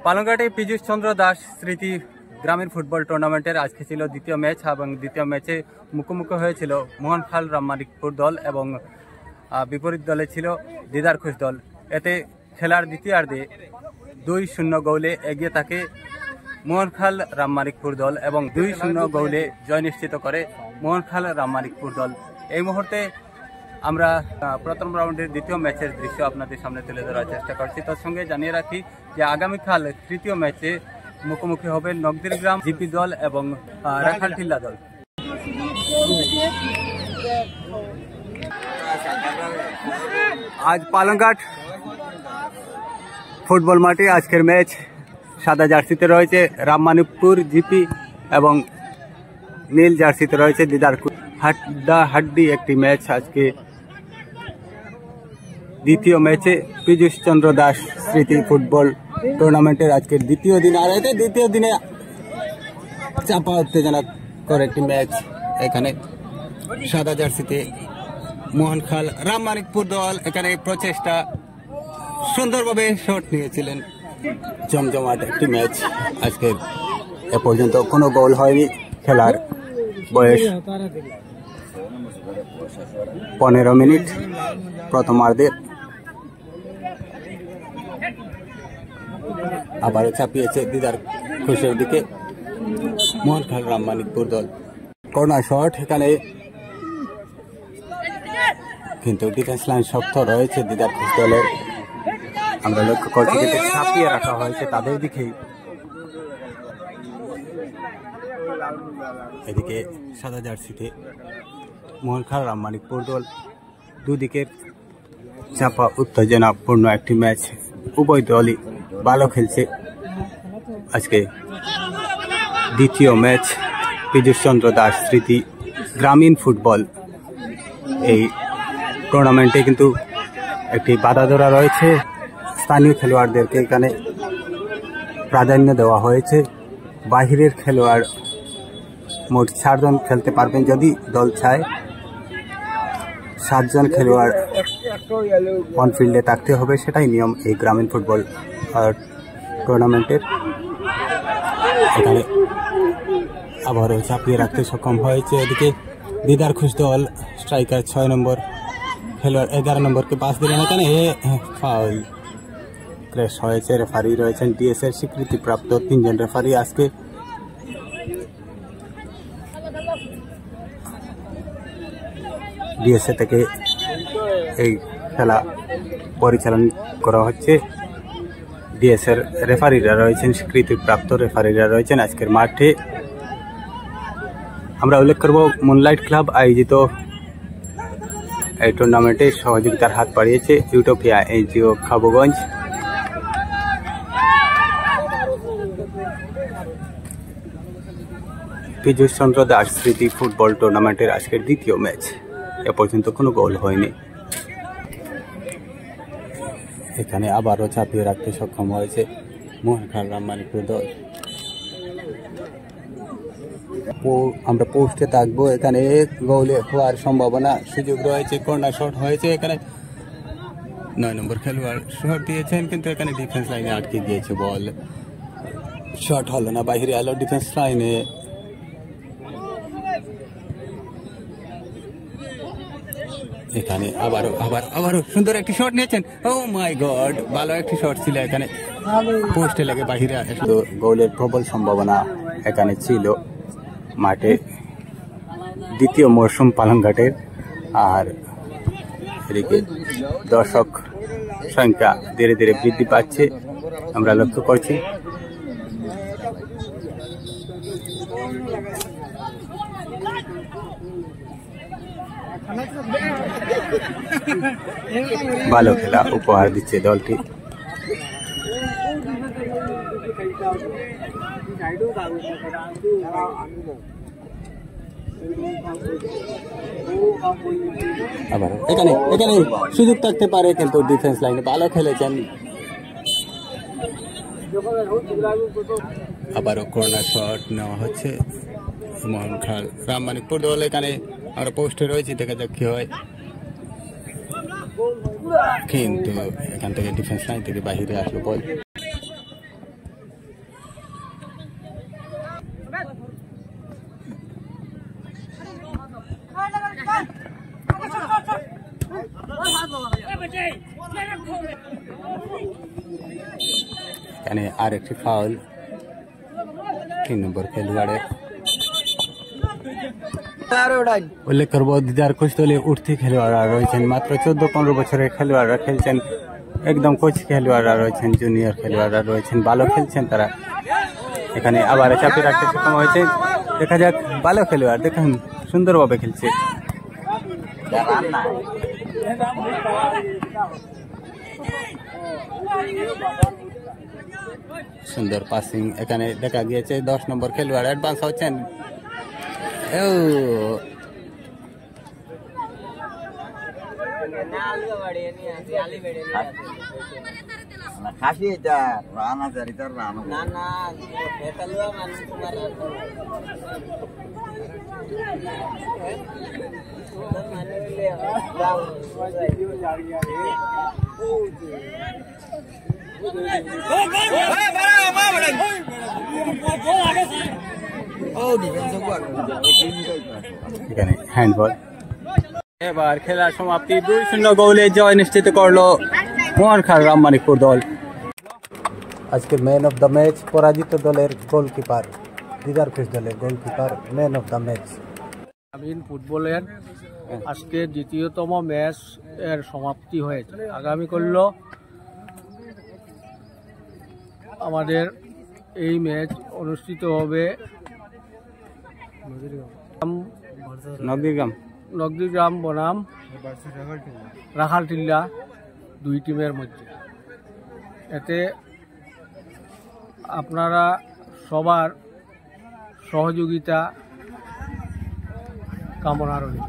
পালংঘাটে পীযূষ চন্দ্র দাস স্মৃতি গ্রামীণ ফুটবল টুর্নামেন্টের আজকে ছিল দ্বিতীয় ম্যাচ এবং দ্বিতীয় ম্যাচে মুখোমুখি হয়েছিল মোহনখাল রামমানিকপুর দল এবং বিপরীত দলে ছিল দিদার খুশ দল। এতে খেলার দ্বিতীয়ার্ধে 2-0 গোলে এগিয়ে থাকে মোহনখাল রামমানিকপুর দল এবং 2-0 গোলে জয় নিশ্চিত করে মোহনখাল রামমানিকপুর দল। এই মুহূর্তে আমরা প্রথম রাউন্ডের দ্বিতীয় ম্যাচের দৃশ্য আপনাদের সামনে তুলে ধরার চেষ্টা করছি। তার সঙ্গে জানিয়ে রাখি যে আগামীকাল তৃতীয় ম্যাচে মুখোমুখি হবে নগদিরগ্রাম জিপি দল এবং রাখালটিল্লা দল। আজ পালংঘাট ফুটবল মাঠে আজকের ম্যাচ সাদা জার্সিতে রয়েছে রামমানিকপুর জিপি এবং নীল জার্সিতে রয়েছে দিদার হাড্ডি একটি ম্যাচ। আজকে দ্বিতীয় ম্যাচে পীযূষ চন্দ্র দাস স্মৃতি ফুটবল টুর্নামেন্টের আজকের দ্বিতীয় দিন, আর এতে দ্বিতীয় দিনে চাপা উত্তেজনাকর একটি ম্যাচ। এখানে সাদা জার্সিতে মোহনখাল রামমানিকপুর দল এখানে প্রচেষ্টা সুন্দরভাবে শট নিয়েছিলেন। জমজমাট একটি ম্যাচ। আজকের এ পর্যন্ত কোনো গোল হয়নি। খেলার বয়স 15 মিনিট প্রথমার্ধে। আবারও চাপিয়েছে দিদার খুশের দিকে মোহনখাল রামমানিকপুর দল। কর্নার শট এখানে, কিন্তু ডিফেন্স লাইন শক্ত রয়েছে দিদার খুশ দলের। আমরা লক্ষ্য করছি যে চাপিয়ে রাখা হয়েছে তাদের দিকেই। এদিকে সাদা জার্সিতে মোহনখাল রামমানিকপুর দল। দুদিকের চাপা উত্তেজনাপূর্ণ একটি ম্যাচ। উভয় দলই ভালো খেলছে। আজকে দ্বিতীয় ম্যাচ পীযূষ চন্দ্র দাস স্মৃতি গ্রামীণ ফুটবল এই টুর্নামেন্টে কিন্তু একটি বাধা ধরা রয়েছে। স্থানীয় খেলোয়াড়দেরকে এখানে প্রাধান্য দেওয়া হয়েছে। বাহিরের খেলোয়াড় মোট 4 জন খেলতে পারবেন যদি দল চায়। 7 জন খেলোয়াড় অন ফিল্ডে থাকতে হবে, সেটাই নিয়ম এই গ্রামীণ ফুটবল টুর্নামেন্টের। এখানে আবারও চাপিয়ে রাখতে সক্ষম হয়েছে। এদিকে দিদার খুশ দল স্ট্রাইকার 6 নম্বর খেলোয়াড় 11 নম্বরকে পাস দিলেন। এখানে ফাউল ক্র্যাশ হয়েছে। রেফারি রয়েছেন ডিএস এর স্বীকৃতিপ্রাপ্ত 3 জন রেফারি। আজকে ডিএসএ থেকে এই খেলা পরিচালনা করা হচ্ছে। ডিএস এর রেফারিরা রয়েছেন, স্বীকৃতিপ্রাপ্ত রেফারিরা রয়েছেন আজকের মাঠে। আমরা উল্লেখ করব মুনলাইট ক্লাব আয়োজিত এই টুর্নামেন্টে সহযোগিতার হাত বাড়িয়েছে ইউটোপিয়া এনজিও খাবুগঞ্জ। পীযূষ চন্দ্র দাস স্মৃতি ফুটবল টুর্নামেন্টের আজকের দ্বিতীয় ম্যাচ। এ পর্যন্ত কোনো গোল হয়নি। এখানে আবারও চাপিয়ে রাখতে সক্ষম হয়েছে মোহনখাল রামমানিকপুর দল। আমরা পোস্টে থাকবো। এখানে গোল হওয়ার সম্ভাবনা, সুযোগ রয়েছে। কর্নার শট হয়েছে। এখানে 9 নম্বর খেলোয়াড় শট দিয়েছেন, কিন্তু এখানে ডিফেন্স লাইনে আটকে গিয়েছে বল। শট হলো না, বাইরে আলো ডিফেন্স লাইনে। এখানে আবারও সুন্দর একটি শট নিয়েছেন। ও মাই গড, ভালো একটি শট ছিল। এখানে পোস্টে লেগে বাহিরে আসলো। গোলের প্রবল সম্ভাবনা এখানে ছিল। মাঠে দ্বিতীয় মরশুম পালংঘাটের, আর এদিকে দর্শক সংখ্যা ধীরে ধীরে বৃদ্ধি পাচ্ছে আমরা লক্ষ্য করছি। ভালো খেলা উপহার দিচ্ছে দলটি। আবার এখানে সুযোগ থাকতে পারে, কিন্তু ডিফেন্স লাইনে ভালো খেলেছেন। আবারও কর্নার শট নেওয়া হচ্ছে মোহনখাল রামমানিকপুর দল। এখানে আমরা পোস্টে রয়েছি, দেখা যাক কি হয়। কিন্তু এখান থেকে ডিফেন্স লাইন থেকে বাহিরে আসলো বল। এখানে আরেকটি ফাউল 3 নম্বর খেলোয়াড়ে। উল্লেখ করবো দিদার কুশতলে উঠতি খেলোয়াড়রা রয়েছেন, মাত্র 14-15 বছরের খেলোয়াড়রা খেলছেন, একদম কোচ খেলোয়াড়রা রয়েছেন, জুনিয়র খেলোয়াড়রা রয়েছেন, ভালো খেলছেন তারা। এখানে আবার চাপে রাখতে সক্ষম হয়েছে। দেখা যাক, ভালো খেলোয়াড় দেখুন সুন্দরভাবে খেলছে। সুন্দর পাসিং এখানে দেখা গিয়েছে। 10 নম্বর খেলোয়াড় অ্যাডভান্স হচ্ছেন। এখানে হ্যান্ডবল। এবার খেলার সমাপ্তি 2-0 গোলে জয় নিশ্চিত করলো মোহনখাল রামমানিকপুর দল। আজকের ম্যান অফ দ্য ম্যাচ পরাজিত দলের গোলকিপার, দিদার কুশ দলের goalkeeper man of the match. ফুটবলের আজকে দ্বিতীয়তম ম্যাচ এর সমাপ্তি হয়েছে। আগামী করল আমাদের এই ম্যাচ অনুষ্ঠিত হবে নগদিগ্রাম বনাম রাখালটিল্লা 2 টিমের মধ্যে। এতে আপনারা সবার সহযোগিতা কামনা রইল।